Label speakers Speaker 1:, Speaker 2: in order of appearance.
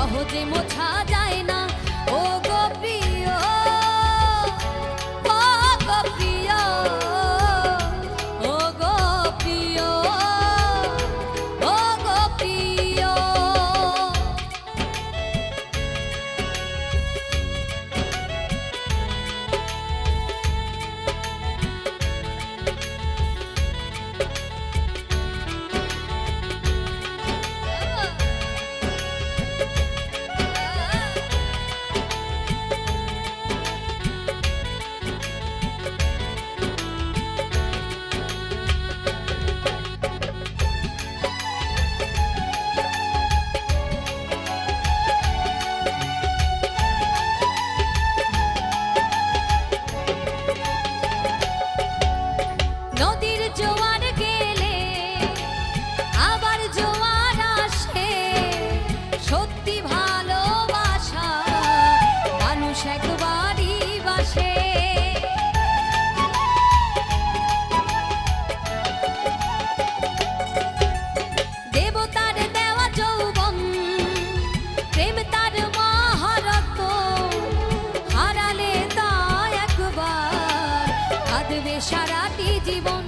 Speaker 1: সহজে মোছা যায় না। ও গো প্রিয়, ও গো প্রিয়, ও গো প্রিয়, ও গো প্রিয়। নদীর জোয়ার গেলে আবার জোয়ার আসে, সত্যি ভালোবাসা মানুষ একবারই বাসে। দেবতার দেওয়া যৌবন, প্রেম তার মহারত্ন, হারালে তা একবার কাঁদবে সারাটি জীবন।